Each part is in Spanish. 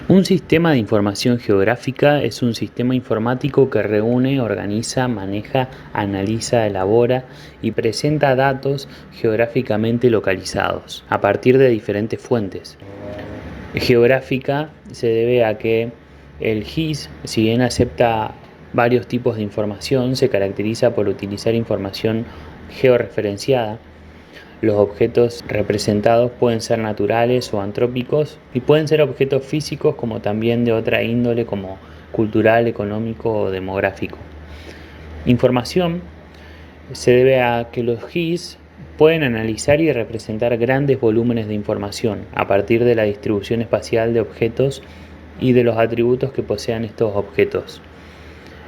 Un sistema de información geográfica es un sistema informático que reúne, organiza, maneja, analiza, elabora y presenta datos geográficamente localizados a partir de diferentes fuentes. Geográfica se debe a que el GIS, si bien acepta varios tipos de información, se caracteriza por utilizar información georreferenciada. Los objetos representados pueden ser naturales o antrópicos y pueden ser objetos físicos como también de otra índole como cultural, económico o demográfico. Información se debe a que los GIS pueden analizar y representar grandes volúmenes de información a partir de la distribución espacial de objetos y de los atributos que posean estos objetos.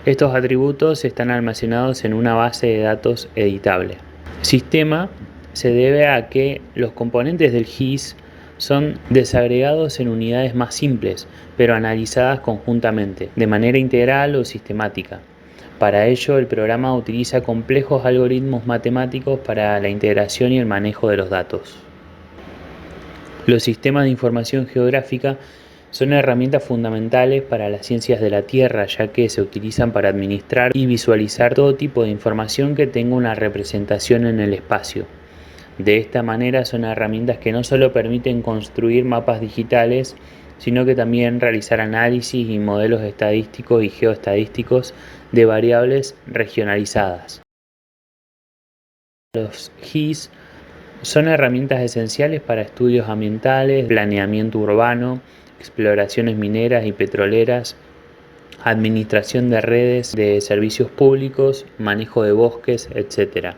Estos atributos están almacenados en una base de datos editable. Sistema se debe a que los componentes del GIS son desagregados en unidades más simples, pero analizadas conjuntamente, de manera integral o sistemática. Para ello, el programa utiliza complejos algoritmos matemáticos para la integración y el manejo de los datos. Los sistemas de información geográfica son herramientas fundamentales para las ciencias de la Tierra, ya que se utilizan para administrar y visualizar todo tipo de información que tenga una representación en el espacio. De esta manera son herramientas que no solo permiten construir mapas digitales, sino que también realizar análisis y modelos estadísticos y geoestadísticos de variables regionalizadas. Los GIS son herramientas esenciales para estudios ambientales, planeamiento urbano, exploraciones mineras y petroleras, administración de redes de servicios públicos, manejo de bosques, etc.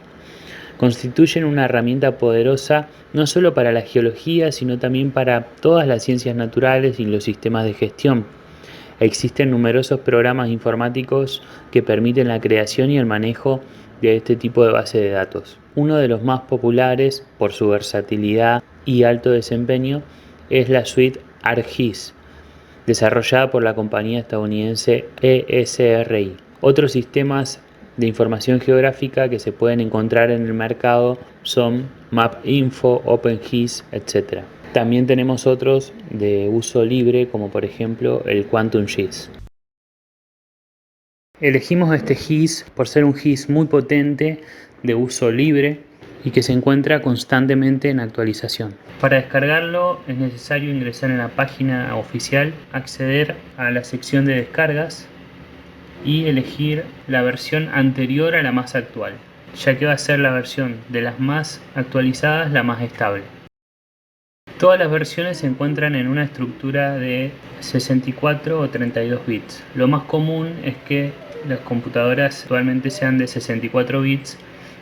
Constituyen una herramienta poderosa no solo para la geología, sino también para todas las ciencias naturales y los sistemas de gestión. Existen numerosos programas informáticos que permiten la creación y el manejo de este tipo de base de datos. Uno de los más populares, por su versatilidad y alto desempeño, es la suite ArcGIS, desarrollada por la compañía estadounidense ESRI. Otros sistemas de información geográfica que se pueden encontrar en el mercado son MapInfo, OpenGIS, etc. También tenemos otros de uso libre, como por ejemplo el QuantumGIS. Elegimos este GIS por ser un GIS muy potente, de uso libre y que se encuentra constantemente en actualización. Para descargarlo es necesario ingresar en la página oficial, acceder a la sección de descargas y elegir la versión anterior a la más actual, ya que va a ser la versión de las más actualizadas la más estable. Todas las versiones se encuentran en una estructura de 64 o 32 bits. Lo más común es que las computadoras actualmente sean de 64 bits.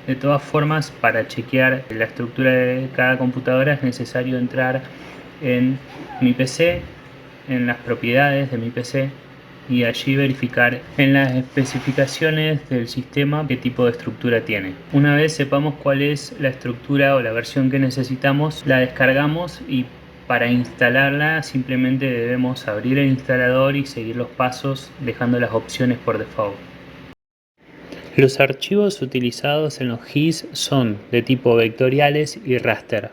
De todas formas, para chequear la estructura de cada computadora es necesario entrar en mi PC, en las propiedades de mi PC, y allí verificar en las especificaciones del sistema qué tipo de estructura tiene. Una vez sepamos cuál es la estructura o la versión que necesitamos, la descargamos y para instalarla simplemente debemos abrir el instalador y seguir los pasos dejando las opciones por default. Los archivos utilizados en los GIS son de tipo vectoriales y raster.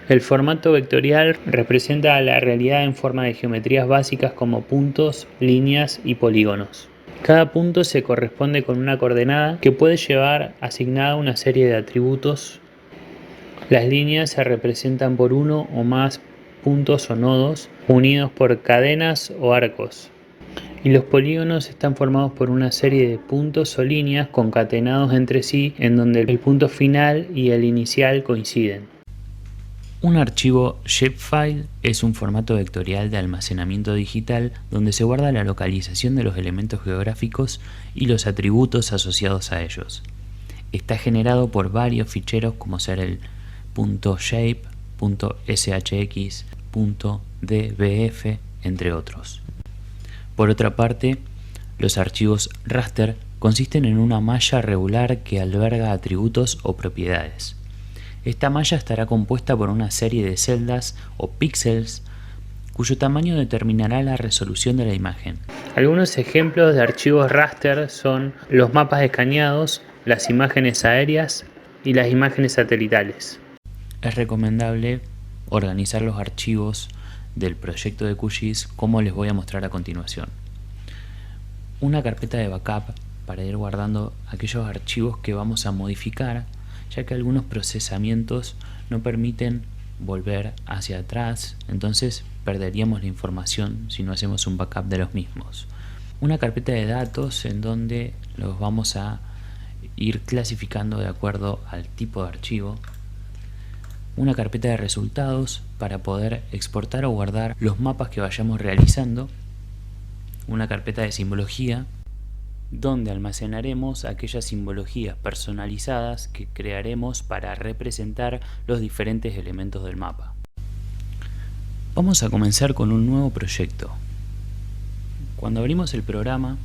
El formato vectorial representa la realidad en forma de geometrías básicas como puntos, líneas y polígonos. Cada punto se corresponde con una coordenada que puede llevar asignada una serie de atributos. Las líneas se representan por uno o más puntos o nodos unidos por cadenas o arcos. Y los polígonos están formados por una serie de puntos o líneas concatenados entre sí en donde el punto final y el inicial coinciden. Un archivo shapefile es un formato vectorial de almacenamiento digital donde se guarda la localización de los elementos geográficos y los atributos asociados a ellos. Está generado por varios ficheros como ser el .shape, .shx, .dbf, entre otros. Por otra parte, los archivos raster consisten en una malla regular que alberga atributos o propiedades. Esta malla estará compuesta por una serie de celdas o píxeles cuyo tamaño determinará la resolución de la imagen. Algunos ejemplos de archivos raster son los mapas escaneados, las imágenes aéreas y las imágenes satelitales. Es recomendable organizar los archivos del proyecto de QGIS como les voy a mostrar a continuación. Una carpeta de backup para ir guardando aquellos archivos que vamos a modificar, ya que algunos procesamientos no permiten volver hacia atrás, entonces perderíamos la información si no hacemos un backup de los mismos. Una carpeta de datos en donde los vamos a ir clasificando de acuerdo al tipo de archivo. Una carpeta de resultados para poder exportar o guardar los mapas que vayamos realizando. Una carpeta de simbología donde almacenaremos aquellas simbologías personalizadas que crearemos para representar los diferentes elementos del mapa. Vamos a comenzar con un nuevo proyecto. Cuando abrimos el programa,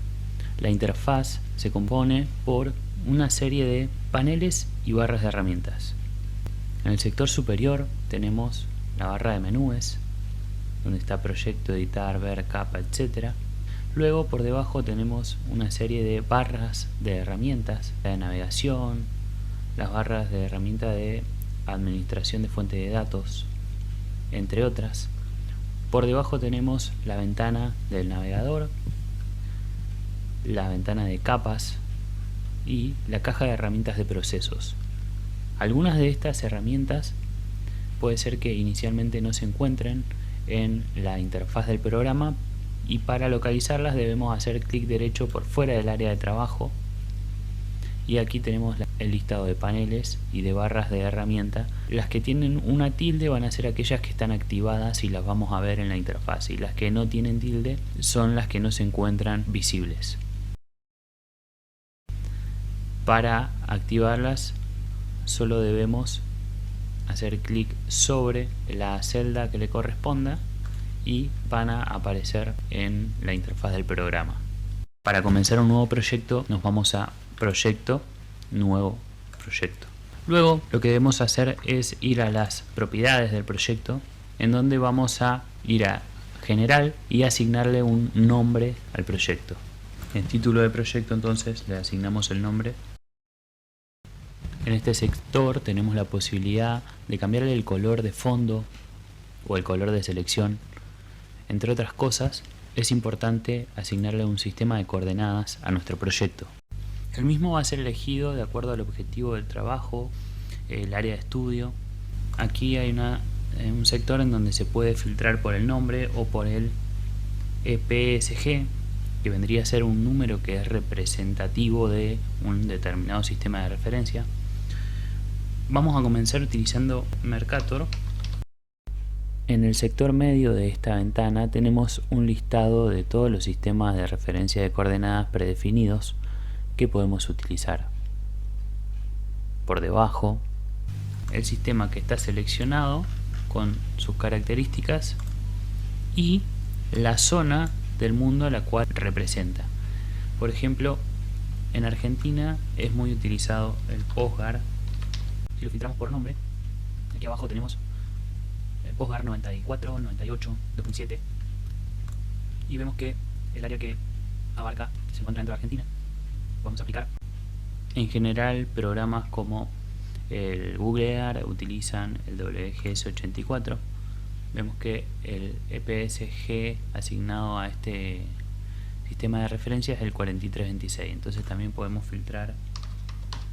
la interfaz se compone por una serie de paneles y barras de herramientas. En el sector superior tenemos la barra de menúes, donde está proyecto, editar, ver, capa, etc. Luego por debajo tenemos una serie de barras de herramientas, la de navegación, las barras de herramienta de administración de fuente de datos, entre otras. Por debajo tenemos la ventana del navegador, la ventana de capas y la caja de herramientas de procesos. Algunas de estas herramientas puede ser que inicialmente no se encuentren en la interfaz del programa, y para localizarlas debemos hacer clic derecho por fuera del área de trabajo, y aquí tenemos el listado de paneles y de barras de herramienta. Las que tienen una tilde van a ser aquellas que están activadas y las vamos a ver en la interfaz, y las que no tienen tilde son las que no se encuentran visibles. Para activarlas solo debemos hacer clic sobre la celda que le corresponda y van a aparecer en la interfaz del programa. Para comenzar un nuevo proyecto nos vamos a proyecto, nuevo proyecto. Luego lo que debemos hacer es ir a las propiedades del proyecto, en donde vamos a ir a general y asignarle un nombre al proyecto. En título del proyecto entonces le asignamos el nombre. En este sector tenemos la posibilidad de cambiarle el color de fondo o el color de selección. Entre otras cosas, es importante asignarle un sistema de coordenadas a nuestro proyecto. El mismo va a ser elegido de acuerdo al objetivo del trabajo, el área de estudio. Aquí hay un sector en donde se puede filtrar por el nombre o por el EPSG, que vendría a ser un número que es representativo de un determinado sistema de referencia. Vamos a comenzar utilizando Mercator. En el sector medio de esta ventana tenemos un listado de todos los sistemas de referencia de coordenadas predefinidos que podemos utilizar. Por debajo, el sistema que está seleccionado con sus características y la zona del mundo a la cual representa. Por ejemplo, en Argentina es muy utilizado el PostGar. Si lo filtramos por nombre, aquí abajo tenemos PostGar 94, 98, 2007, y vemos que el área que abarca se encuentra dentro de Argentina. Vamos a aplicar. En general, programas como el Googlear utilizan el WGS84. Vemos que el EPSG asignado a este sistema de referencia es el 4326. Entonces también podemos filtrar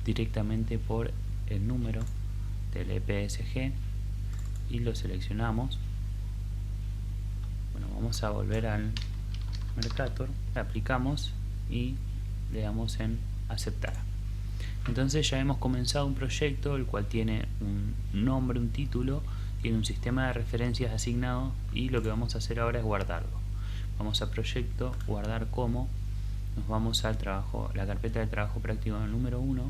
directamente por el número del EPSG y lo seleccionamos. Bueno, vamos a volver al Mercator, aplicamos y le damos en aceptar. Entonces ya hemos comenzado un proyecto el cual tiene un nombre, un título, tiene un sistema de referencias asignado, y lo que vamos a hacer ahora es guardarlo. Vamos a proyecto, guardar como, nos vamos al trabajo, la carpeta de trabajo práctico número 1,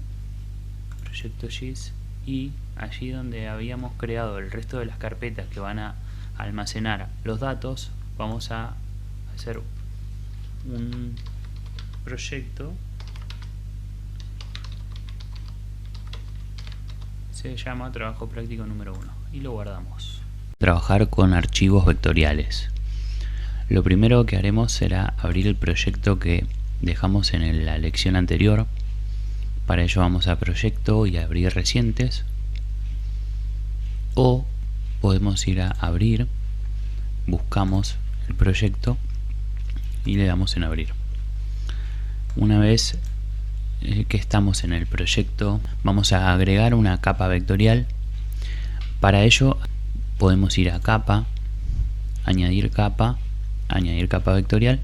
proyecto GIS, y allí donde habíamos creado el resto de las carpetas que van a almacenar los datos, vamos a hacer un proyecto, se llama trabajo práctico número 1 y lo guardamos. Trabajar con archivos vectoriales. Lo primero que haremos será abrir el proyecto que dejamos en la lección anterior. Para ello vamos a proyecto y abrir recientes, o podemos ir a abrir, buscamos el proyecto y le damos en abrir. Una vez que estamos en el proyecto, vamos a agregar una capa vectorial. Para ello podemos ir a capa, añadir capa vectorial,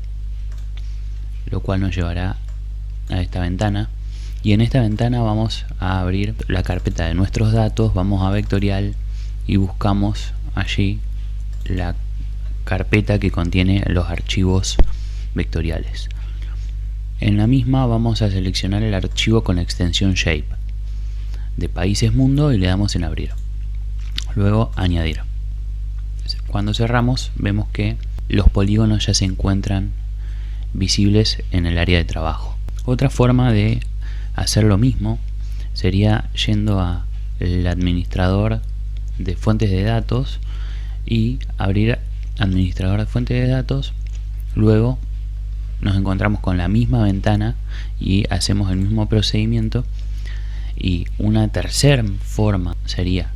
lo cual nos llevará a esta ventana, y en esta ventana vamos a abrir la carpeta de nuestros datos, vamos a vectorial y buscamos allí la carpeta que contiene los archivos vectoriales. En la misma vamos a seleccionar el archivo con la extensión shape de países mundo y le damos en abrir. Luego añadir. Cuando cerramos vemos que los polígonos ya se encuentran visibles en el área de trabajo. Otra forma de hacer lo mismo sería yendo a el administrador de fuentes de datos y abrir administrador de fuentes de datos. Luego nos encontramos con la misma ventana y hacemos el mismo procedimiento. Y una tercera forma sería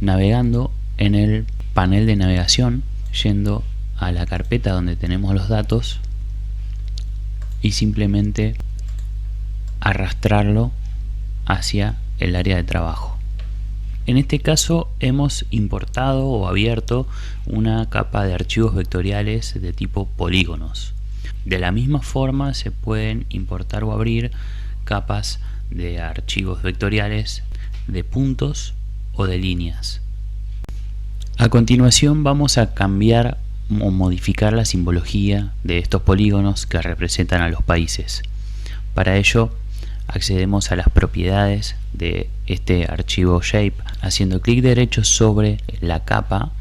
navegando en el panel de navegación, yendo a la carpeta donde tenemos los datos y simplemente arrastrarlo hacia el área de trabajo. En este caso hemos importado o abierto una capa de archivos vectoriales de tipo polígonos. De la misma forma se pueden importar o abrir capas de archivos vectoriales de puntos o de líneas. A continuación vamos a cambiar o modificar la simbología de estos polígonos que representan a los países. Para ello accedemos a las propiedades de este archivo shape haciendo clic derecho sobre la capa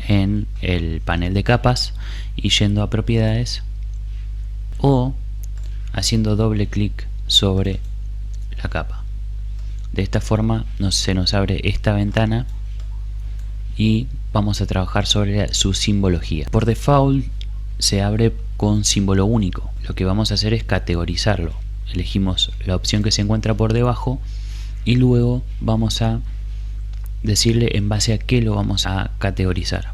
en el panel de capas y yendo a propiedades, o haciendo doble clic sobre la capa. De esta forma se nos abre esta ventana y vamos a trabajar sobre su simbología. Por default se abre con símbolo único. Lo que vamos a hacer es categorizarlo. Elegimos la opción que se encuentra por debajo y luego vamos a decirle en base a qué lo vamos a categorizar.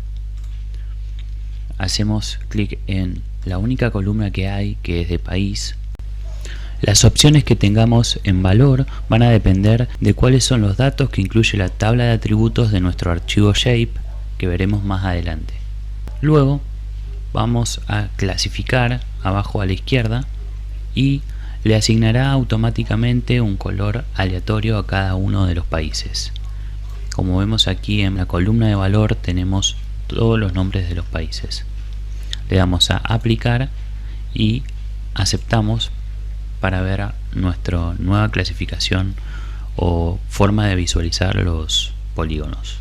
Hacemos clic en la única columna que hay, que es de país. Las opciones que tengamos en valor van a depender de cuáles son los datos que incluye la tabla de atributos de nuestro archivo shape, que veremos más adelante. Luego vamos a clasificar abajo a la izquierda y le asignará automáticamente un color aleatorio a cada uno de los países. Como vemos aquí en la columna de valor tenemos todos los nombres de los países. Le damos a aplicar y aceptamos para ver nuestra nueva clasificación o forma de visualizar los polígonos.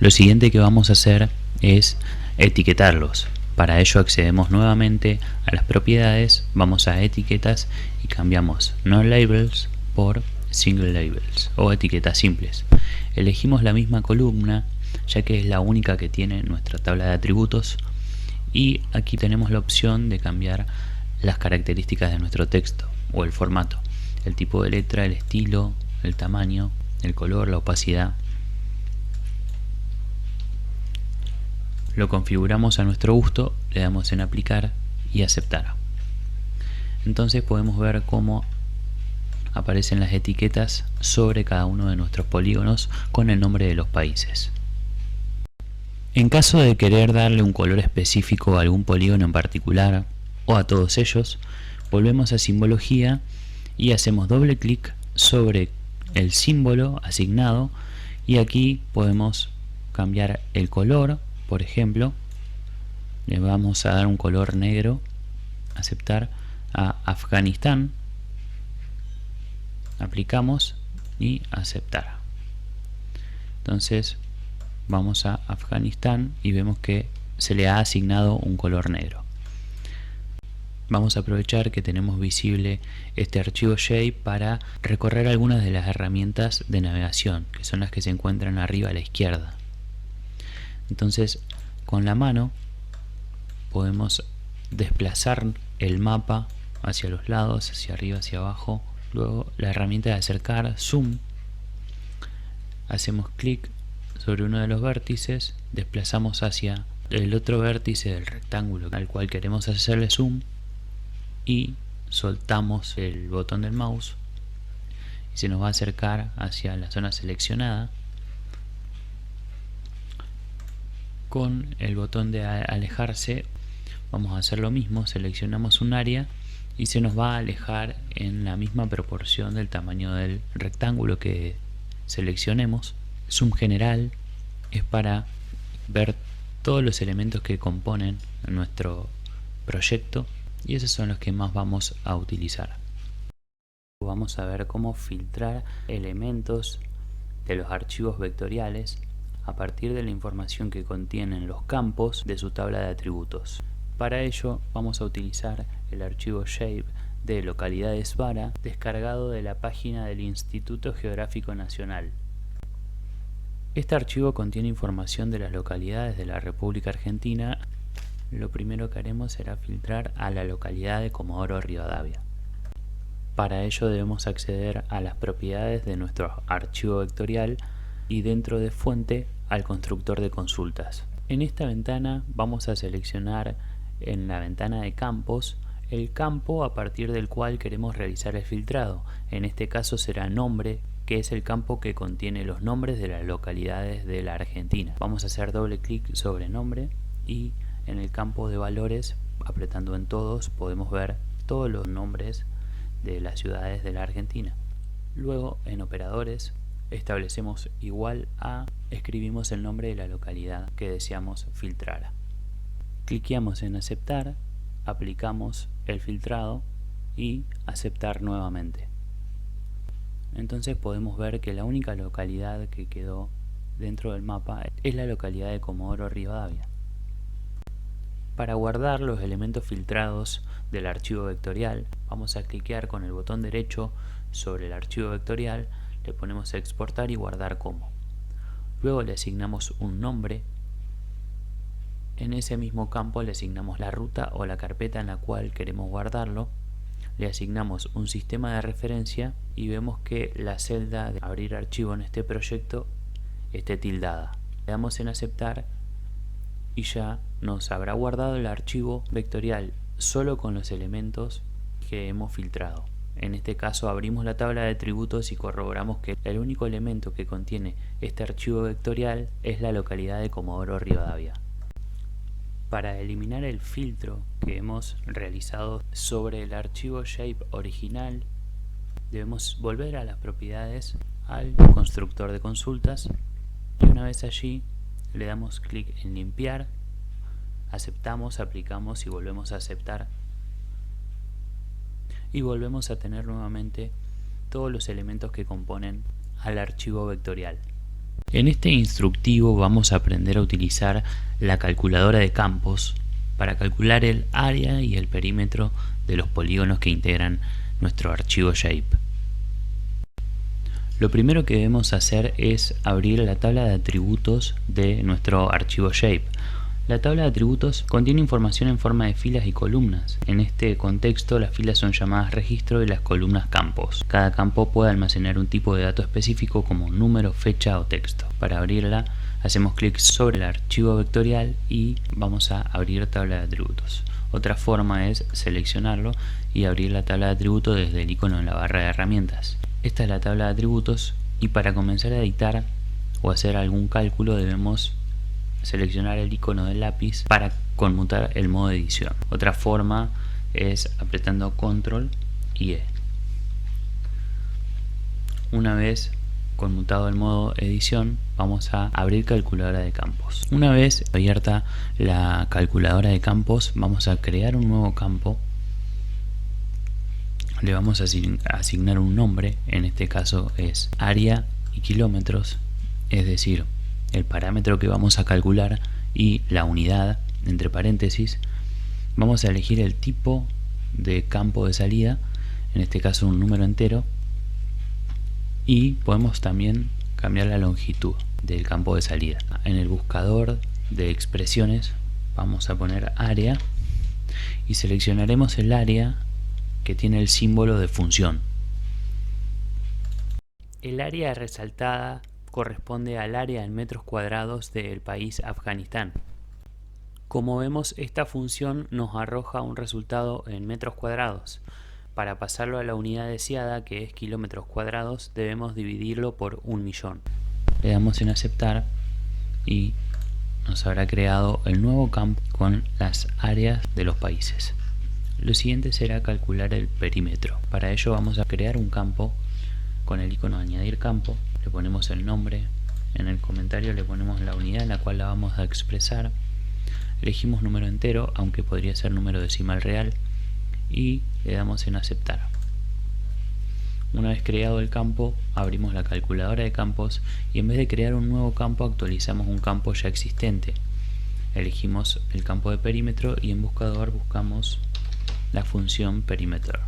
Lo siguiente que vamos a hacer es etiquetarlos. Para ello accedemos nuevamente a las propiedades, vamos a etiquetas y cambiamos no labels por single labels o etiquetas simples. Elegimos la misma columna ya que es la única que tiene nuestra tabla de atributos, y aquí tenemos la opción de cambiar las características de nuestro texto o el formato, el tipo de letra, el estilo, el tamaño, el color, la opacidad. Lo configuramos a nuestro gusto, le damos en aplicar y aceptar. Entonces podemos ver cómo aparecen las etiquetas sobre cada uno de nuestros polígonos con el nombre de los países. En caso de querer darle un color específico a algún polígono en particular o a todos ellos, volvemos a simbología y hacemos doble clic sobre el símbolo asignado, y aquí podemos cambiar el color. Por ejemplo, le vamos a dar un color negro, aceptar, a Afganistán, aplicamos y aceptar. Entonces vamos a Afganistán y vemos que se le ha asignado un color negro. Vamos a aprovechar que tenemos visible este archivo shape para recorrer algunas de las herramientas de navegación, que son las que se encuentran arriba a la izquierda. Entonces con la mano podemos desplazar el mapa hacia los lados, hacia arriba, hacia abajo. Luego la herramienta de acercar, zoom, hacemos clic sobre uno de los vértices, desplazamos hacia el otro vértice del rectángulo al cual queremos hacerle zoom y soltamos el botón del mouse y se nos va a acercar hacia la zona seleccionada. Con el botón de alejarse vamos a hacer lo mismo, seleccionamos un área y se nos va a alejar en la misma proporción del tamaño del rectángulo que seleccionemos. Zoom general es para ver todos los elementos que componen nuestro proyecto y esos son los que más vamos a utilizar. Vamos a ver cómo filtrar elementos de los archivos vectoriales a partir de la información que contienen los campos de su tabla de atributos. Para ello vamos a utilizar el archivo shape de localidades vara descargado de la página del Instituto Geográfico Nacional. Este archivo contiene información de las localidades de la República Argentina. Lo primero que haremos será filtrar a la localidad de Comodoro Rivadavia. Para ello debemos acceder a las propiedades de nuestro archivo vectorial y dentro de fuente al constructor de consultas. En esta ventana vamos a seleccionar en la ventana de campos el campo a partir del cual queremos realizar el filtrado. En este caso será nombre, que es el campo que contiene los nombres de las localidades de la Argentina. Vamos a hacer doble clic sobre nombre y en el campo de valores, apretando en todos, podemos ver todos los nombres de las ciudades de la Argentina. Luego en operadores establecemos igual a, escribimos el nombre de la localidad que deseamos filtrar. Cliqueamos en aceptar, aplicamos el filtrado y aceptar nuevamente. Entonces podemos ver que la única localidad que quedó dentro del mapa es la localidad de Comodoro Rivadavia. Para guardar los elementos filtrados del archivo vectorial, vamos a cliquear con el botón derecho sobre el archivo vectorial, le ponemos exportar y guardar como. Luego le asignamos un nombre. En ese mismo campo le asignamos la ruta o la carpeta en la cual queremos guardarlo. Le asignamos un sistema de referencia y vemos que la celda de abrir archivo en este proyecto esté tildada. Le damos en aceptar y ya nos habrá guardado el archivo vectorial solo con los elementos que hemos filtrado. En este caso abrimos la tabla de atributos y corroboramos que el único elemento que contiene este archivo vectorial es la localidad de Comodoro Rivadavia. Para eliminar el filtro que hemos realizado sobre el archivo shape original, debemos volver a las propiedades al constructor de consultas y una vez allí le damos clic en limpiar, aceptamos, aplicamos y volvemos a aceptar y volvemos a tener nuevamente todos los elementos que componen al archivo vectorial. En este instructivo vamos a aprender a utilizar la calculadora de campos para calcular el área y el perímetro de los polígonos que integran nuestro archivo shape. Lo primero que debemos hacer es abrir la tabla de atributos de nuestro archivo shape. La tabla de atributos contiene información en forma de filas y columnas. En este contexto las filas son llamadas registro y las columnas campos. Cada campo puede almacenar un tipo de dato específico como número, fecha o texto. Para abrirla hacemos clic sobre el archivo vectorial y vamos a abrir tabla de atributos. Otra forma es seleccionarlo y abrir la tabla de atributos desde el icono en la barra de herramientas. Esta es la tabla de atributos y para comenzar a editar o hacer algún cálculo debemos seleccionar el icono del lápiz para conmutar el modo de edición. Otra forma es apretando Control y E. Una vez conmutado el modo edición, vamos a abrir calculadora de campos. Una vez abierta la calculadora de campos, vamos a crear un nuevo campo. Le vamos a asignar un nombre, en este caso es área y kilómetros, es decir, el parámetro que vamos a calcular y la unidad, entre paréntesis. Vamos a elegir el tipo de campo de salida, en este caso un número entero, y podemos también cambiar la longitud del campo de salida. En el buscador de expresiones vamos a poner área y seleccionaremos el área que tiene el símbolo de función. El área resaltada corresponde al área en metros cuadrados del país Afganistán. Como vemos, esta función nos arroja un resultado en metros cuadrados. Para pasarlo a la unidad deseada, que es kilómetros cuadrados, debemos dividirlo por 1.000.000. Le damos en aceptar y nos habrá creado el nuevo campo con las áreas de los países. Lo siguiente será calcular el perímetro. Para ello vamos a crear un campo con el icono añadir campo. Le ponemos el nombre, en el comentario le ponemos la unidad en la cual la vamos a expresar. Elegimos número entero, aunque podría ser número decimal real, y le damos en aceptar. Una vez creado el campo, abrimos la calculadora de campos y en vez de crear un nuevo campo, actualizamos un campo ya existente. Elegimos el campo de perímetro y en buscador buscamos la función perímetro.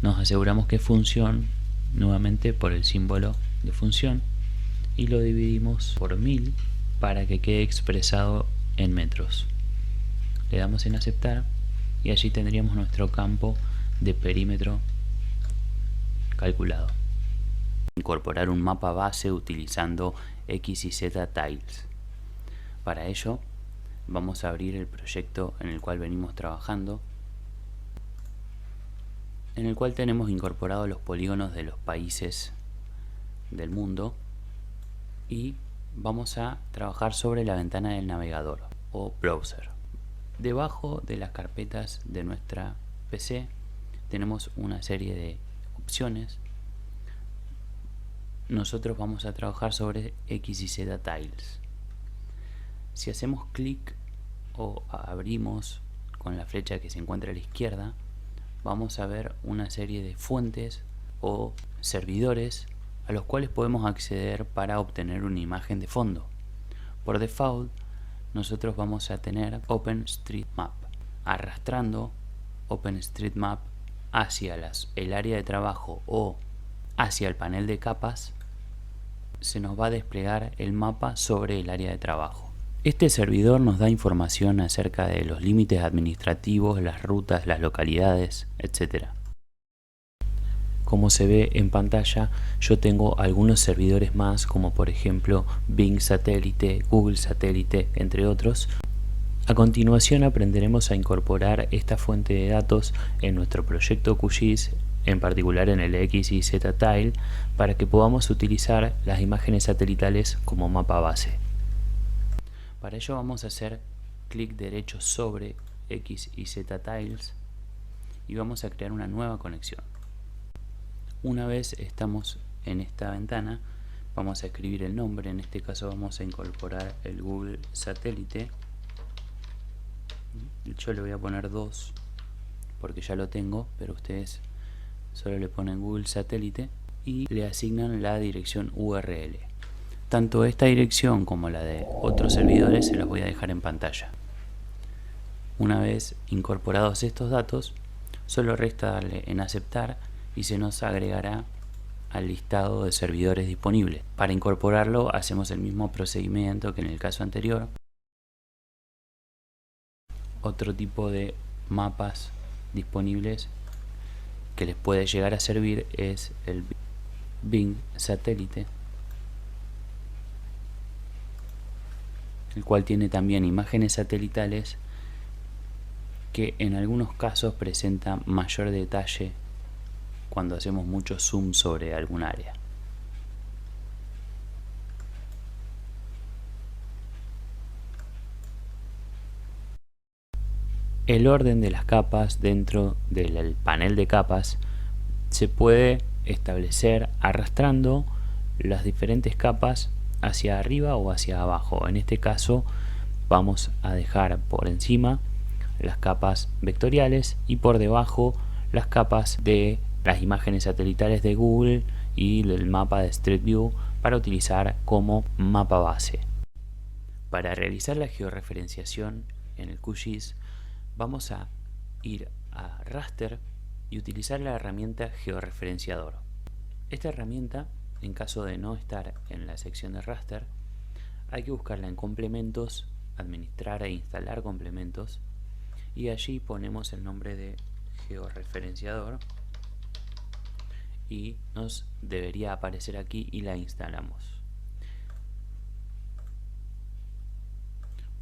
Nos aseguramos que función, nuevamente por el símbolo de función, y lo dividimos por 1000 para que quede expresado en metros. Le damos en aceptar y allí tendríamos nuestro campo de perímetro calculado. Incorporar un mapa base utilizando X y Z tiles. Para ello vamos a abrir el proyecto en el cual venimos trabajando, en el cual tenemos incorporados los polígonos de los países del mundo, y vamos a trabajar sobre la ventana del navegador o browser. Debajo de las carpetas de nuestra PC tenemos una serie de opciones. Nosotros vamos a trabajar sobre X y Z tiles. Si hacemos clic o abrimos con la flecha que se encuentra a la izquierda, vamos a ver una serie de fuentes o servidores a los cuales podemos acceder para obtener una imagen de fondo. Por default, nosotros vamos a tener OpenStreetMap. Arrastrando OpenStreetMap hacia el área de trabajo o hacia el panel de capas, se nos va a desplegar el mapa sobre el área de trabajo. Este servidor nos da información acerca de los límites administrativos, las rutas, las localidades, etc. Como se ve en pantalla, yo tengo algunos servidores más, como por ejemplo Bing Satélite, Google Satélite, entre otros. A continuación aprenderemos a incorporar esta fuente de datos en nuestro proyecto QGIS, en particular en el X y Z Tile, para que podamos utilizar las imágenes satelitales como mapa base. Para ello vamos a hacer clic derecho sobre X y Z Tiles y vamos a crear una nueva conexión. Una vez estamos en esta ventana, vamos a escribir el nombre. En este caso vamos a incorporar el Google Satélite. Yo le voy a poner 2 porque ya lo tengo, pero ustedes solo le ponen Google Satélite y le asignan la dirección URL. Tanto esta dirección como la de otros servidores se las voy a dejar en pantalla. Una vez incorporados estos datos, solo resta darle en aceptar y se nos agregará al listado de servidores disponibles. Para incorporarlo hacemos el mismo procedimiento que en el caso anterior. Otro tipo de mapas disponibles que les puede llegar a servir es el Bing Satélite, el cual tiene también imágenes satelitales que en algunos casos presenta mayor detalle cuando hacemos mucho zoom sobre algún área. El orden de las capas dentro del panel de capas se puede establecer arrastrando las diferentes capas hacia arriba o hacia abajo. En este caso vamos a dejar por encima las capas vectoriales y por debajo las capas de las imágenes satelitales de Google y el mapa de Street View para utilizar como mapa base. Para realizar la georreferenciación en el QGIS vamos a ir a Raster y utilizar la herramienta georreferenciador. Esta herramienta, en caso de no estar en la sección de Raster, hay que buscarla en complementos, administrar e instalar complementos, y allí ponemos el nombre de georreferenciador y nos debería aparecer aquí y la instalamos.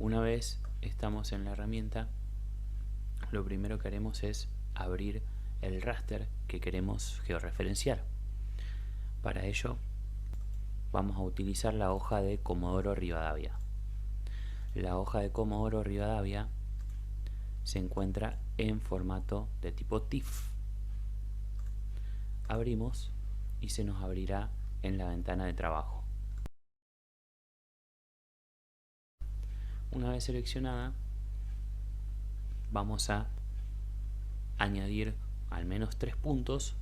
Una vez estamos en la herramienta, lo primero que haremos es abrir el raster que queremos georreferenciar. Para ello vamos a utilizar la hoja de Comodoro Rivadavia. La hoja de Comodoro Rivadavia se encuentra en formato de tipo TIFF. Abrimos y se nos abrirá en la ventana de trabajo. Una vez seleccionada, vamos a añadir al menos 3 puntos.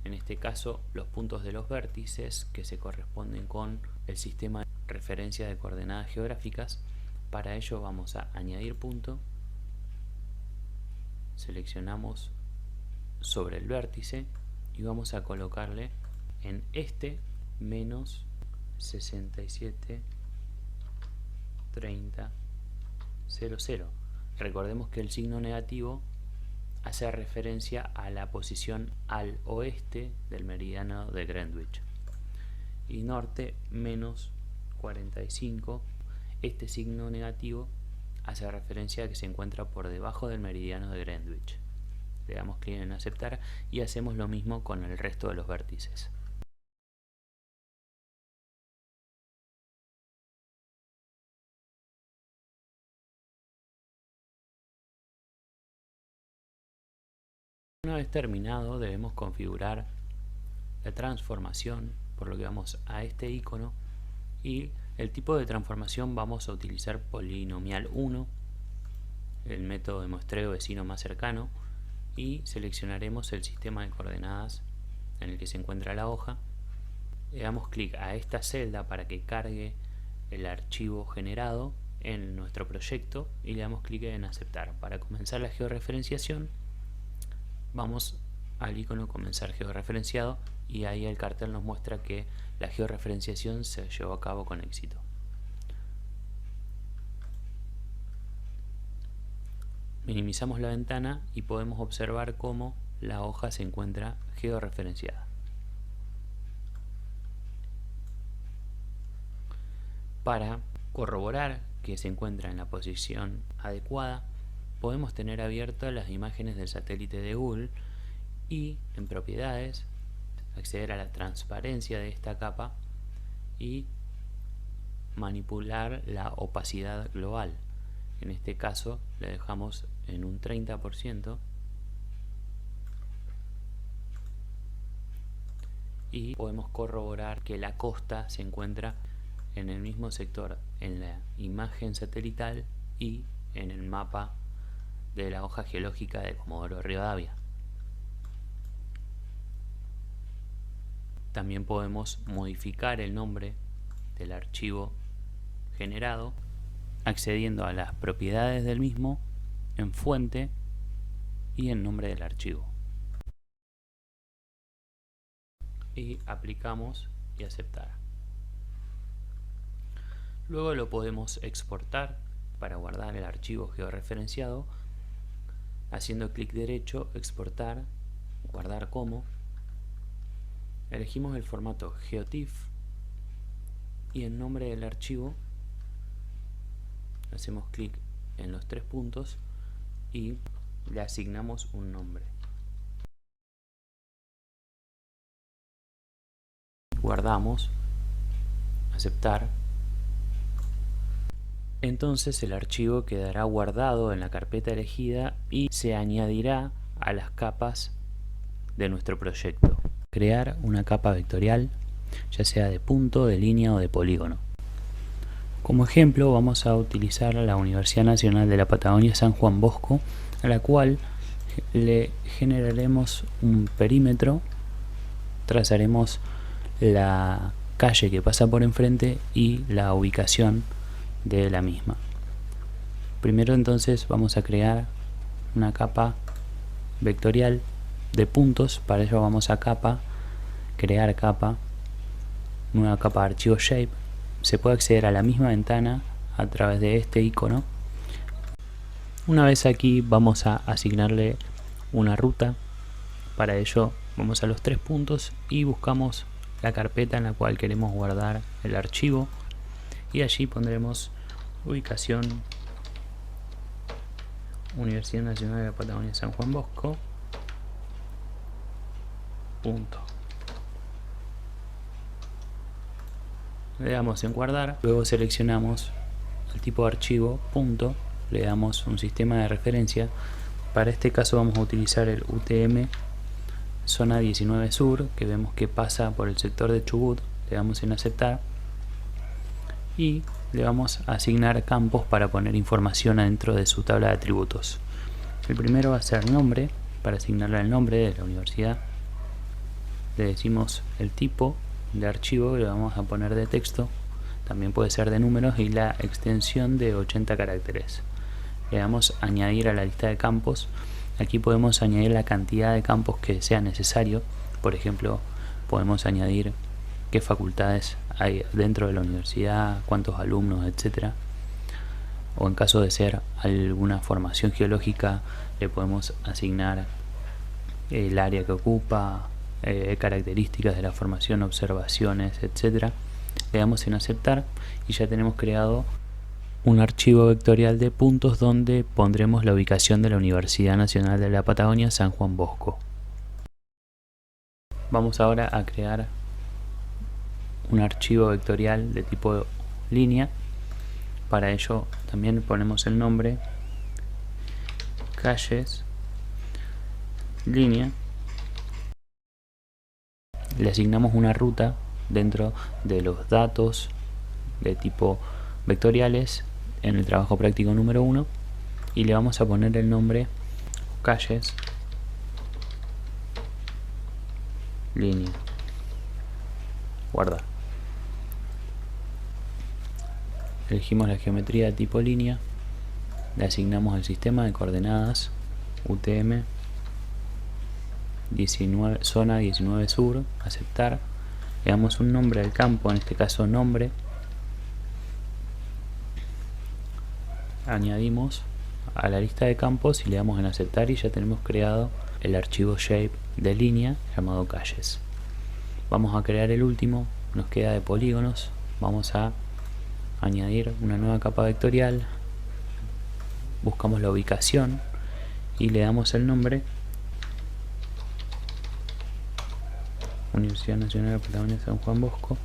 En este caso, los puntos de los vértices que se corresponden con el sistema de referencia de coordenadas geográficas. Para ello vamos a añadir punto, seleccionamos sobre el vértice y vamos a colocarle en este menos 67 30 00. Recordemos que el signo negativo hace referencia a la posición al oeste del meridiano de Greenwich, y norte menos 45. Este signo negativo hace referencia a que se encuentra por debajo del meridiano de Greenwich. Le damos clic en aceptar y hacemos lo mismo con el resto de los vértices. Una vez terminado, debemos configurar la transformación, por lo que vamos a este icono, y el tipo de transformación vamos a utilizar polinomial 1, el método de muestreo vecino más cercano, y seleccionaremos el sistema de coordenadas en el que se encuentra la hoja. Le damos clic a esta celda para que cargue el archivo generado en nuestro proyecto y le damos clic en aceptar. Para comenzar la georreferenciación, vamos al icono comenzar georreferenciado y ahí el cartel nos muestra que la georreferenciación se llevó a cabo con éxito. Minimizamos la ventana y podemos observar cómo la hoja se encuentra georreferenciada. Para corroborar que se encuentra en la posición adecuada, podemos tener abiertas las imágenes del satélite de Google y en propiedades acceder a la transparencia de esta capa y manipular la opacidad global. En este caso le dejamos en un 30% y podemos corroborar que la costa se encuentra en el mismo sector en la imagen satelital y en el mapa de la hoja geológica de Comodoro Rivadavia. También podemos modificar el nombre del archivo generado accediendo a las propiedades del mismo, en fuente y en nombre del archivo. Y aplicamos y aceptar. Luego lo podemos exportar para guardar el archivo georreferenciado haciendo clic derecho, exportar, guardar como. Elegimos el formato GeoTIFF y en nombre del archivo hacemos clic en los 3 puntos y le asignamos un nombre. Guardamos, aceptar. Entonces el archivo quedará guardado en la carpeta elegida y se añadirá a las capas de nuestro proyecto. Crear una capa vectorial, ya sea de punto, de línea o de polígono. Como ejemplo vamos a utilizar la Universidad Nacional de la Patagonia San Juan Bosco, a la cual le generaremos un perímetro, trazaremos la calle que pasa por enfrente y la ubicación de la misma. Primero entonces vamos a crear una capa vectorial de puntos. Para ello vamos a capa, crear capa, nueva capa de archivo shape. Se puede acceder a la misma ventana a través de este icono. Una vez aquí vamos a asignarle una ruta. Para ello vamos a los 3 puntos y buscamos la carpeta en la cual queremos guardar el archivo y allí pondremos ubicación Universidad Nacional de la Patagonia San Juan Bosco, punto. Le damos en guardar, luego seleccionamos el tipo de archivo, punto, le damos un sistema de referencia. Para este caso vamos a utilizar el UTM zona 19 sur, que vemos que pasa por el sector de Chubut. Le damos en aceptar y le vamos a asignar campos para poner información adentro de su tabla de atributos. El primero va a ser nombre, para asignarle el nombre de la universidad. Le decimos el tipo de archivo, le vamos a poner de texto, también puede ser de números, y la extensión de 80 caracteres. Le damos a añadir a la lista de campos. Aquí podemos añadir la cantidad de campos que sea necesario. Por ejemplo, podemos añadir qué facultades hay dentro de la universidad, cuántos alumnos, etcétera. O en caso de ser alguna formación geológica, le podemos asignar el área que ocupa, características de la formación, observaciones, etcétera. Le damos en aceptar y ya tenemos creado un archivo vectorial de puntos donde pondremos la ubicación de la Universidad Nacional de la Patagonia San Juan Bosco. Vamos ahora a crear un archivo vectorial de tipo línea. Para ello también ponemos el nombre calles línea. Le asignamos una ruta dentro de los datos de tipo vectoriales en el trabajo práctico número 1 y le vamos a poner el nombre calles línea. Guardar. Elegimos la geometría de tipo línea, le asignamos el sistema de coordenadas UTM 19, zona 19 sur, aceptar, le damos un nombre al campo, en este caso nombre, añadimos a la lista de campos y le damos en aceptar y ya tenemos creado el archivo shape de línea llamado calles. Vamos a crear el último, nos queda de polígonos, vamos a añadir una nueva capa vectorial, buscamos la ubicación y le damos el nombre Universidad Nacional de la Patagonia San Juan Bosco,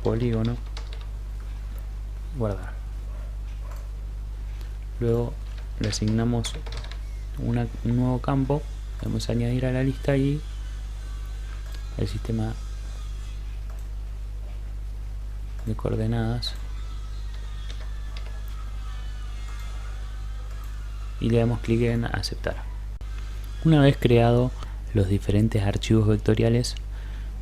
polígono, guardar. Luego le asignamos un nuevo campo, vamos a añadir a la lista y el sistema de coordenadas y le damos clic en aceptar. Una vez creado los diferentes archivos vectoriales,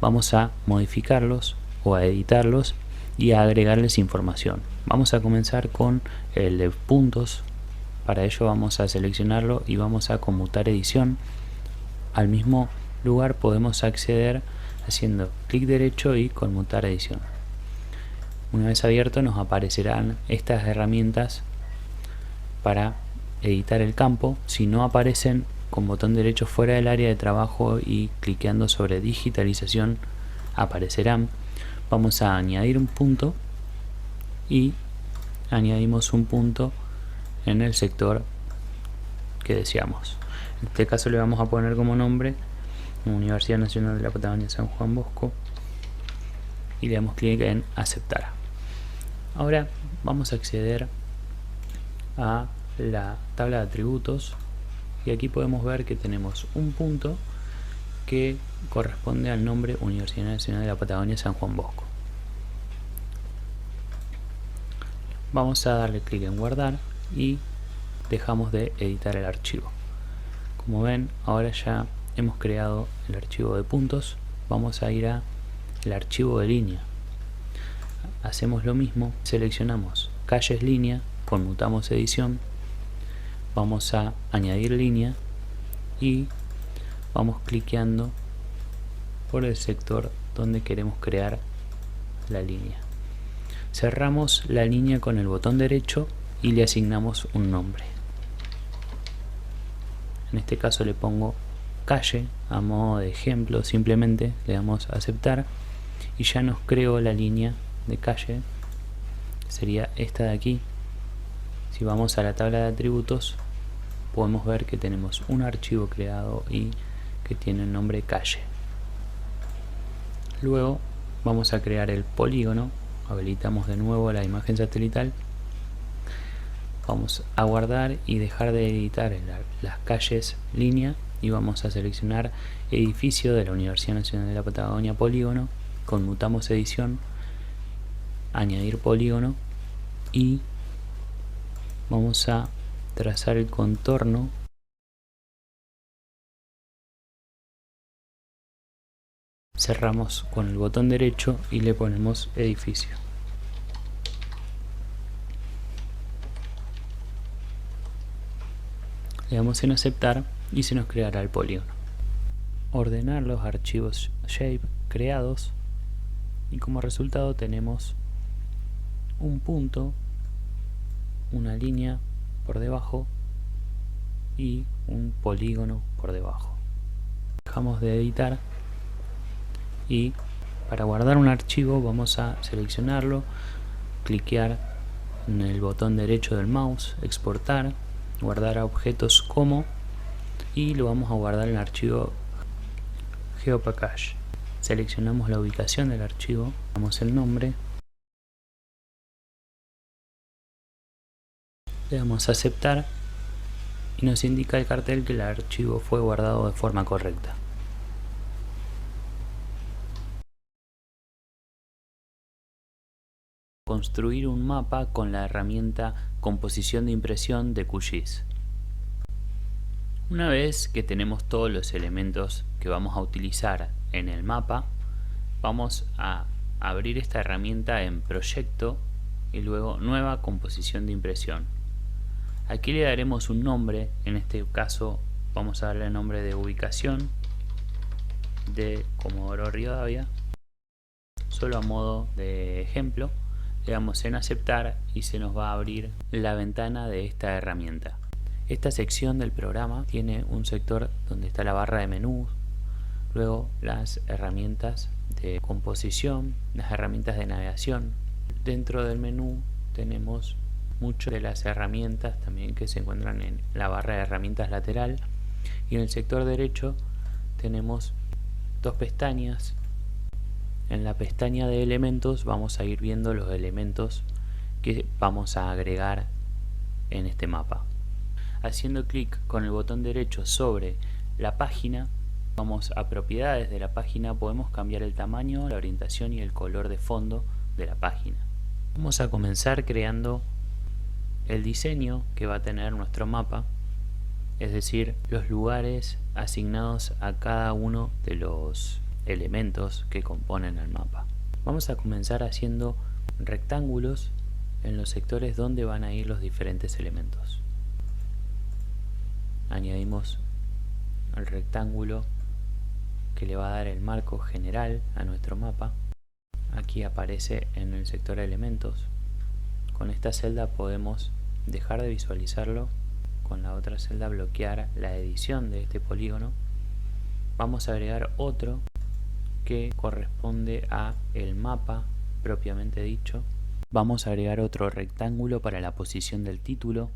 vamos a modificarlos o a editarlos y a agregarles información. Vamos a comenzar con el de puntos. Para ello vamos a seleccionarlo y vamos a conmutar edición. Al mismo lugar podemos acceder haciendo clic derecho y conmutar edición. Una vez abierto nos aparecerán estas herramientas para editar el campo. Si no aparecen, con botón derecho fuera del área de trabajo y cliqueando sobre digitalización aparecerán. Vamos a añadir un punto y añadimos un punto en el sector que deseamos. En este caso le vamos a poner como nombre Universidad Nacional de la Patagonia San Juan Bosco y le damos clic en aceptar. Ahora vamos a acceder a la tabla de atributos y aquí podemos ver que tenemos un punto que corresponde al nombre Universidad Nacional de la Patagonia San Juan Bosco. Vamos a darle clic en guardar y dejamos de editar el archivo. Como ven, ahora ya hemos creado el archivo de puntos. Vamos a ir a el archivo de línea. Hacemos lo mismo, seleccionamos calles línea, conmutamos edición, vamos a añadir línea y vamos cliqueando por el sector donde queremos crear la línea. Cerramos la línea con el botón derecho y le asignamos un nombre. En este caso le pongo calle a modo de ejemplo, simplemente le damos a aceptar y ya nos creó la línea de calle sería esta de aquí. Si vamos a la tabla de atributos, podemos ver que tenemos un archivo creado y que tiene el nombre calle. Luego vamos a crear el polígono, habilitamos de nuevo la imagen satelital, vamos a guardar y dejar de editar las calles línea y vamos a seleccionar edificio de la Universidad Nacional de la Patagonia polígono, conmutamos edición, añadir polígono y vamos a trazar el contorno cerramos con el botón derecho y le ponemos edificio. Le damos en aceptar y se nos creará el polígono. Ordenar los archivos shape creados y como resultado tenemos un punto, una línea por debajo y un polígono por debajo. Dejamos de editar y para guardar un archivo vamos a seleccionarlo, cliquear en el botón derecho del mouse, exportar, guardar a objetos como y lo vamos a guardar en el archivo GeoPackage. Seleccionamos la ubicación del archivo, damos el nombre, le damos a aceptar y nos indica el cartel que el archivo fue guardado de forma correcta. Construir un mapa con la herramienta composición de impresión de QGIS. Una vez que tenemos todos los elementos que vamos a utilizar en el mapa, vamos a abrir esta herramienta en proyecto y luego nueva composición de impresión. Aquí le daremos un nombre, en este caso vamos a darle el nombre de ubicación de Comodoro Rivadavia, solo a modo de ejemplo. Le damos en aceptar y se nos va a abrir la ventana de esta herramienta. Esta sección del programa tiene un sector donde está la barra de menú, luego las herramientas de composición, las herramientas de navegación. Dentro del menú tenemos muchas de las herramientas también que se encuentran en la barra de herramientas lateral y en el sector derecho tenemos dos pestañas. En la pestaña de elementos vamos a ir viendo los elementos que vamos a agregar en este mapa. Haciendo clic con el botón derecho sobre la página, vamos a propiedades de la página, podemos cambiar el tamaño, la orientación y el color de fondo de la página. Vamos a comenzar creando el diseño que va a tener nuestro mapa, es decir, los lugares asignados a cada uno de los elementos que componen el mapa. Vamos a comenzar haciendo rectángulos en los sectores donde van a ir los diferentes elementos. Añadimos el rectángulo que le va a dar el marco general a nuestro mapa. Aquí aparece en el sector elementos. Con esta celda podemos dejar de visualizarlo, con la otra celda bloquear la edición de este polígono. Vamos a agregar otro que corresponde a el mapa propiamente dicho. Vamos a agregar otro rectángulo para la posición del título.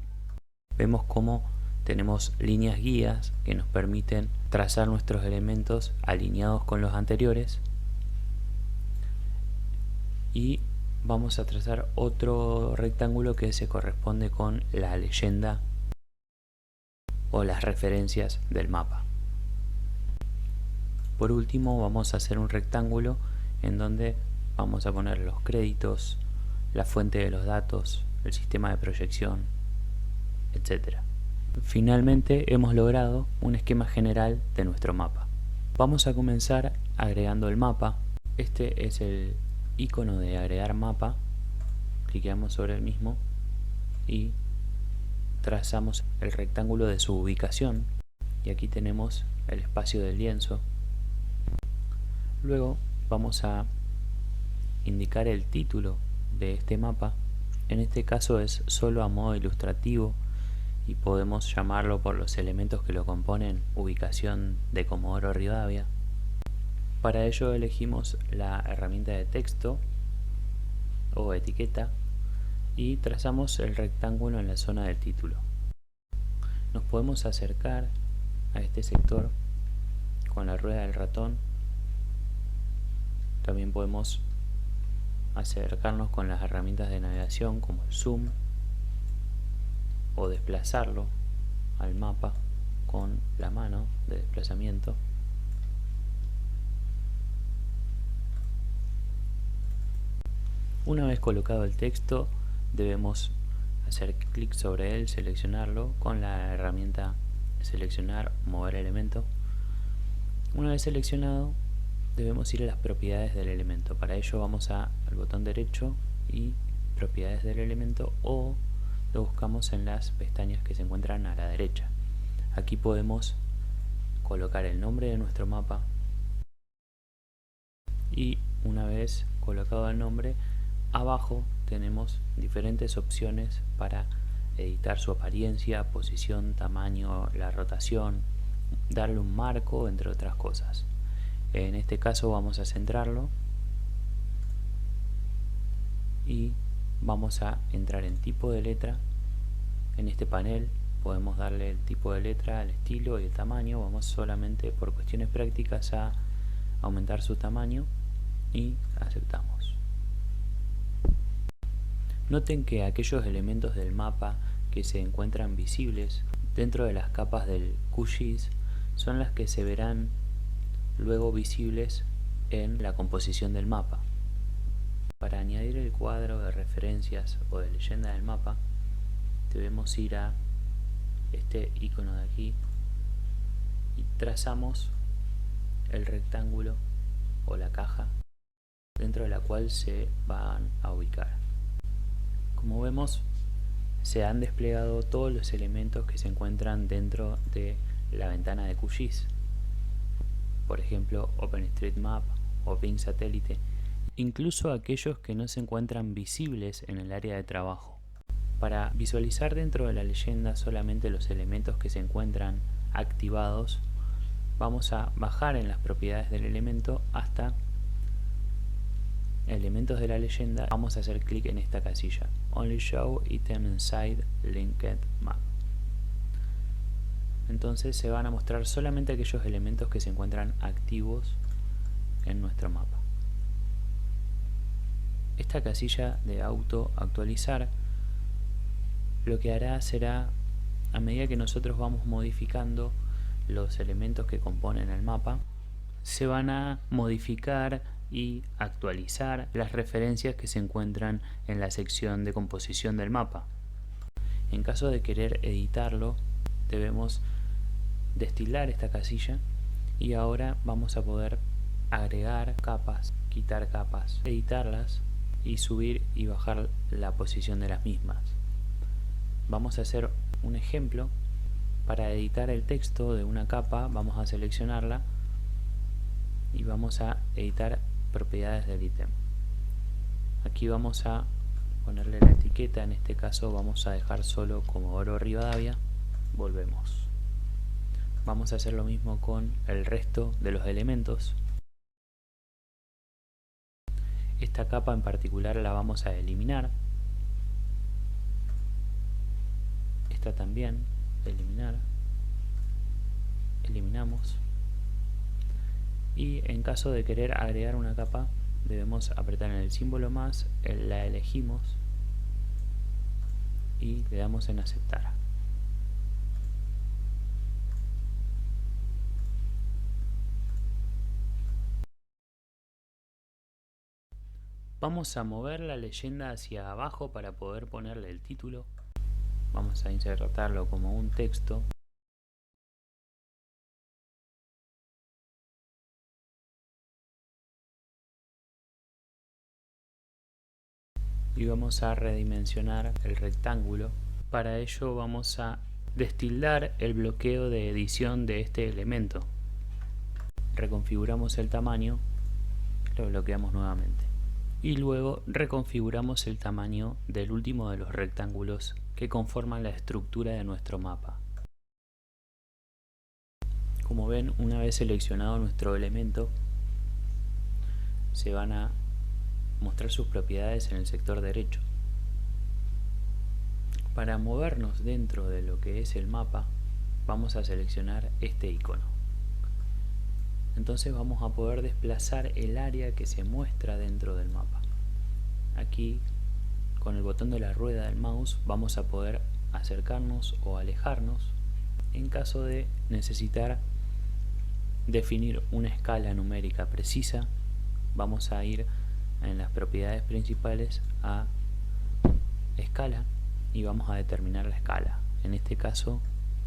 Vemos cómo tenemos líneas guías que nos permiten trazar nuestros elementos alineados con los anteriores, y vamos a trazar otro rectángulo que se corresponde con la leyenda o las referencias del mapa. Por último vamos a hacer un rectángulo en donde vamos a poner los créditos, la fuente de los datos, el sistema de proyección, etc. Finalmente hemos logrado un esquema general de nuestro mapa. Vamos a comenzar agregando el mapa. Este es el icono de agregar mapa. Cliqueamos sobre el mismo y trazamos el rectángulo de su ubicación. Y aquí tenemos el espacio del lienzo. Luego vamos a indicar el título de este mapa. En este caso es solo a modo ilustrativo y podemos llamarlo por los elementos que lo componen, ubicación de Comodoro Rivadavia. Para ello elegimos la herramienta de texto o etiqueta y trazamos el rectángulo en la zona del título. Nos podemos acercar a este sector con la rueda del ratón. También podemos acercarnos con las herramientas de navegación como el zoom o desplazarlo al mapa con la mano de desplazamiento. Una vez colocado el texto, debemos hacer clic sobre él, seleccionarlo con la herramienta seleccionar, mover elemento. Una vez seleccionado, debemos ir a las propiedades del elemento. Para ello vamos al botón derecho y propiedades del elemento, o lo buscamos en las pestañas que se encuentran a la derecha. Aquí podemos colocar el nombre de nuestro mapa y una vez colocado el nombre, abajo tenemos diferentes opciones para editar su apariencia, posición, tamaño, la rotación, darle un marco, entre otras cosas. En este caso vamos a centrarlo y vamos a entrar en tipo de letra. En este panel podemos darle el tipo de letra, el estilo y el tamaño. Vamos solamente por cuestiones prácticas a aumentar su tamaño y aceptamos. Noten que aquellos elementos del mapa que se encuentran visibles dentro de las capas del QGIS son las que se verán luego visibles en la composición del mapa. Para añadir el cuadro de referencias o de leyenda del mapa, debemos ir a este icono de aquí y trazamos el rectángulo o la caja dentro de la cual se van a ubicar. Como vemos, se han desplegado todos los elementos que se encuentran dentro de la ventana de QGIS. Por ejemplo, OpenStreetMap o Bing Satélite, incluso aquellos que no se encuentran visibles en el área de trabajo. Para visualizar dentro de la leyenda solamente los elementos que se encuentran activados, vamos a bajar en las propiedades del elemento hasta elementos de la leyenda. Vamos a hacer clic en esta casilla, Only Show Item Inside Linked Map. Entonces se van a mostrar solamente aquellos elementos que se encuentran activos en nuestro mapa. Esta casilla de auto actualizar lo que hará será, a medida que nosotros vamos modificando los elementos que componen el mapa, se van a modificar y actualizar las referencias que se encuentran en la sección de composición del mapa. En caso de querer editarlo, debemos destilar esta casilla y ahora vamos a poder agregar capas, quitar capas, editarlas y subir y bajar la posición de las mismas. Vamos a hacer un ejemplo. Para editar el texto de una capa, vamos a seleccionarla y vamos a editar propiedades del ítem. Aquí vamos a ponerle la etiqueta, en este caso vamos a dejar solo Comodoro Rivadavia. Volvemos. Vamos a hacer lo mismo con el resto de los elementos. Esta capa en particular la vamos a eliminar. Esta también, eliminar. Eliminamos. Y en caso de querer agregar una capa, debemos apretar en el símbolo más, la elegimos y le damos en aceptar. Vamos a mover la leyenda hacia abajo para poder ponerle el título. Vamos a insertarlo como un texto. Y vamos a redimensionar el rectángulo. Para ello vamos a destildar el bloqueo de edición de este elemento. Reconfiguramos el tamaño, lo bloqueamos nuevamente. Y luego reconfiguramos el tamaño del último de los rectángulos que conforman la estructura de nuestro mapa. Como ven, una vez seleccionado nuestro elemento, se van a mostrar sus propiedades en el sector derecho. Para movernos dentro de lo que es el mapa, vamos a seleccionar este icono. Entonces vamos a poder desplazar el área que se muestra dentro del mapa. Aquí, con el botón de la rueda del mouse, vamos a poder acercarnos o alejarnos en caso de necesitar definir una escala numérica precisa. Vamos a ir en las propiedades principales a escala y vamos a determinar la escala. En este caso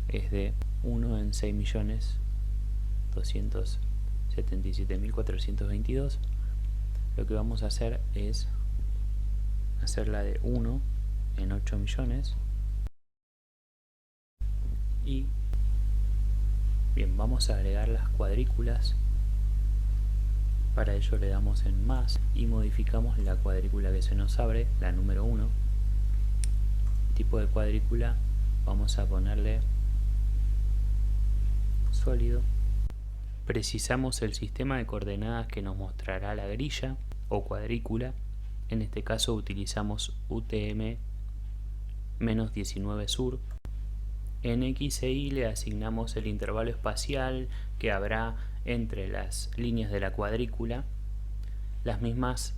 es de 1 en 6.277.422. Lo que vamos a hacer es hacerla de 1 en 8 millones. Y bien, vamos a agregar las cuadrículas. Para ello le damos en más y modificamos la cuadrícula que se nos abre, la número 1. Tipo de cuadrícula vamos a ponerle sólido. Precisamos el sistema de coordenadas que nos mostrará la grilla o cuadrícula. En este caso utilizamos UTM-19 sur. En X e Y le asignamos el intervalo espacial que habrá entre las líneas de la cuadrícula. Las mismas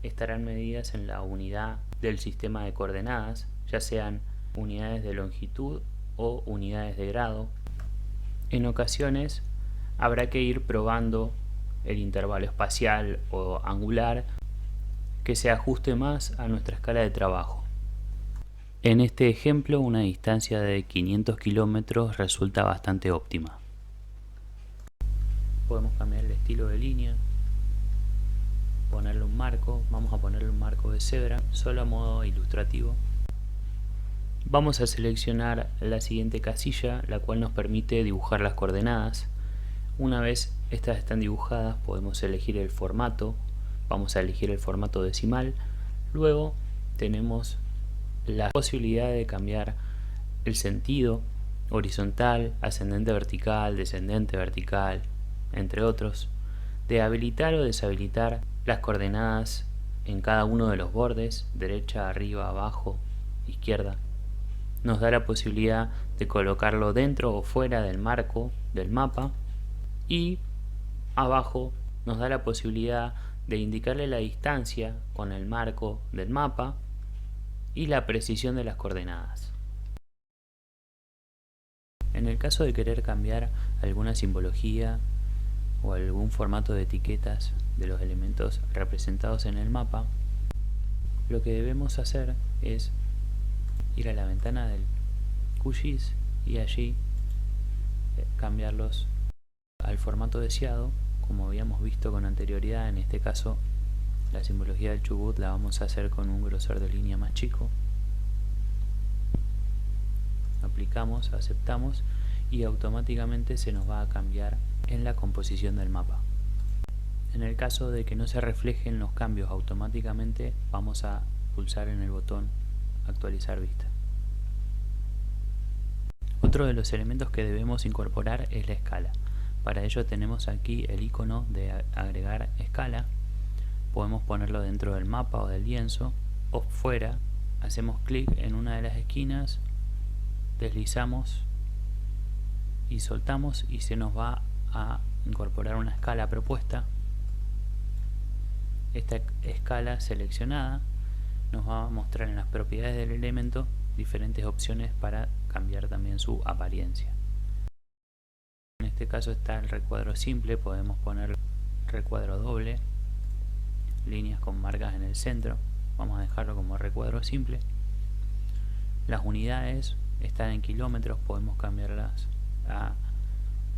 estarán medidas en la unidad del sistema de coordenadas, ya sean unidades de longitud o unidades de grado. En ocasiones habrá que ir probando el intervalo espacial o angular que se ajuste más a nuestra escala de trabajo. En este ejemplo, una distancia de 500 kilómetros resulta bastante óptima. Podemos cambiar el estilo de línea, ponerle un marco. Vamos a ponerle un marco de cebra, solo a modo ilustrativo. Vamos a seleccionar la siguiente casilla, la cual nos permite dibujar las coordenadas. Una vez estas están dibujadas, podemos elegir el formato. Vamos a elegir el formato decimal. Luego tenemos la posibilidad de cambiar el sentido: horizontal, ascendente vertical, descendente vertical, entre otros. De habilitar o deshabilitar las coordenadas en cada uno de los bordes, derecha, arriba, abajo, izquierda. Nos da la posibilidad de colocarlo dentro o fuera del marco del mapa, y abajo nos da la posibilidad de indicarle la distancia con el marco del mapa y la precisión de las coordenadas. En el caso de querer cambiar alguna simbología o algún formato de etiquetas de los elementos representados en el mapa, lo que debemos hacer es ir a la ventana del QGIS y allí cambiarlos al formato deseado, como habíamos visto con anterioridad. En este caso, la simbología del Chubut la vamos a hacer con un grosor de línea más chico. Aplicamos, aceptamos y automáticamente se nos va a cambiar en la composición del mapa. En el caso de que no se reflejen los cambios automáticamente, vamos a pulsar en el botón actualizar vista. Otro de los elementos que debemos incorporar es la escala. Para ello tenemos aquí el icono de agregar escala. Podemos ponerlo dentro del mapa o del lienzo o fuera. Hacemos clic en una de las esquinas, deslizamos y soltamos y se nos va a incorporar una escala propuesta. Esta escala seleccionada nos va a mostrar en las propiedades del elemento diferentes opciones para cambiar también su apariencia. En este caso está el recuadro simple. Podemos poner recuadro doble, líneas con marcas en el centro. Vamos a dejarlo como recuadro simple. Las unidades están en kilómetros, podemos cambiarlas a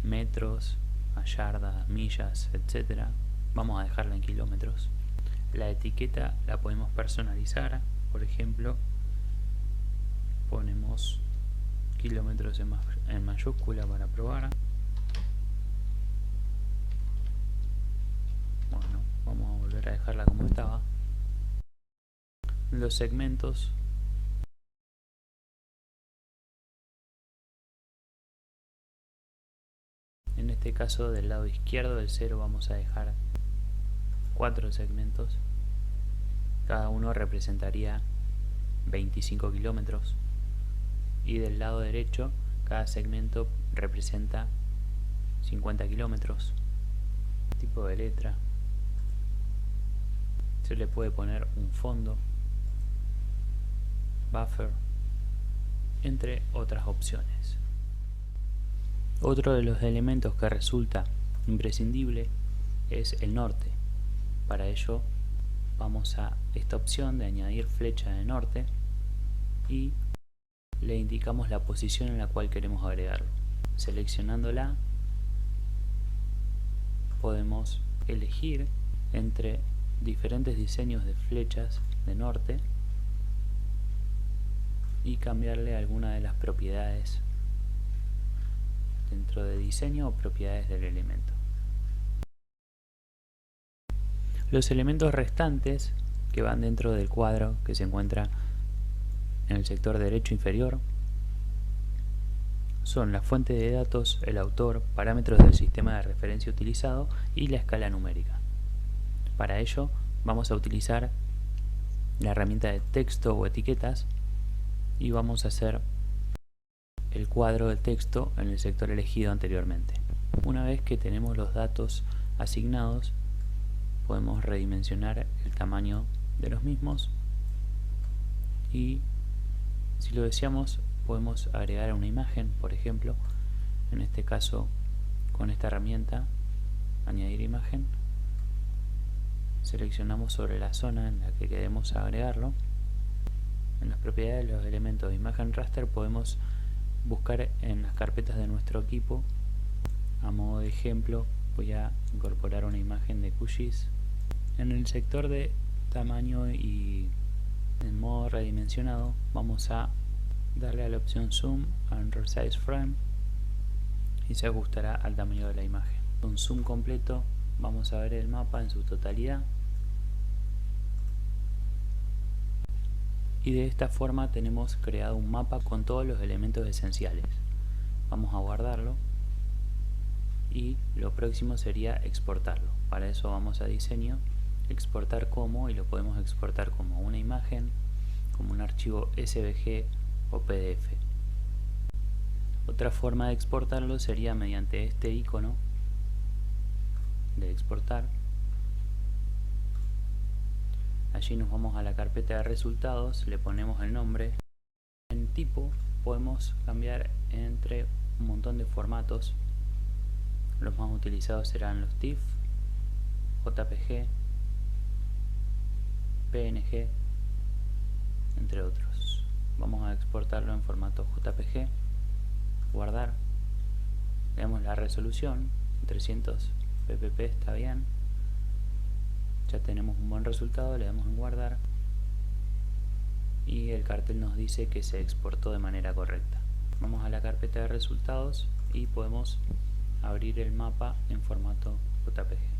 metros, a yardas, millas, etc. Vamos a dejarla en kilómetros. La etiqueta la podemos personalizar. Por ejemplo, ponemos kilómetros en mayúscula para probar. Bueno, vamos a volver a dejarla como estaba. Los segmentos, en este caso del lado izquierdo del 0 vamos a dejar 4 segmentos Cada uno representaría 25 kilómetros y del lado derecho cada segmento representa 50 kilómetros. Tipo de letra. Se le puede poner un fondo, buffer, entre otras opciones. Otro de los elementos que resulta imprescindible es el norte. Para ello vamos a esta opción de añadir flecha de norte y le indicamos la posición en la cual queremos agregarlo. Seleccionándola podemos elegir entre diferentes diseños de flechas de norte y cambiarle alguna de las propiedades dentro de diseño o propiedades del elemento. Los elementos restantes que van dentro del cuadro que se encuentra en el sector derecho inferior son la fuente de datos, el autor, parámetros del sistema de referencia utilizado y la escala numérica. Para ello vamos a utilizar la herramienta de texto o etiquetas y vamos a hacer el cuadro de texto en el sector elegido anteriormente. Una vez que tenemos los datos asignados, podemos redimensionar el tamaño de los mismos y si lo deseamos podemos agregar una imagen, por ejemplo, en este caso con esta herramienta añadir imagen, seleccionamos sobre la zona en la que queremos agregarlo. En las propiedades de los elementos de imagen raster podemos buscar en las carpetas de nuestro equipo. A modo de ejemplo voy a incorporar una imagen de QGIS. En el sector de tamaño y en modo redimensionado vamos a darle a la opción Zoom and Resize Frame y se ajustará al tamaño de la imagen. Con zoom completo vamos a ver el mapa en su totalidad y de esta forma tenemos creado un mapa con todos los elementos esenciales. Vamos a guardarlo y lo próximo sería exportarlo. Para eso vamos a diseño, exportar como, y lo podemos exportar como una imagen, como un archivo SVG o PDF. Otra forma de exportarlo sería mediante este icono de exportar. Allí nos vamos a la carpeta de resultados, le ponemos el nombre. En tipo podemos cambiar entre un montón de formatos. Los más utilizados serán los TIFF, JPG, PNG, entre otros. Vamos a exportarlo en formato JPG, guardar, le damos la resolución, 300 ppp está bien, ya tenemos un buen resultado, le damos en guardar y el cartel nos dice que se exportó de manera correcta. Vamos a la carpeta de resultados y podemos abrir el mapa en formato JPG.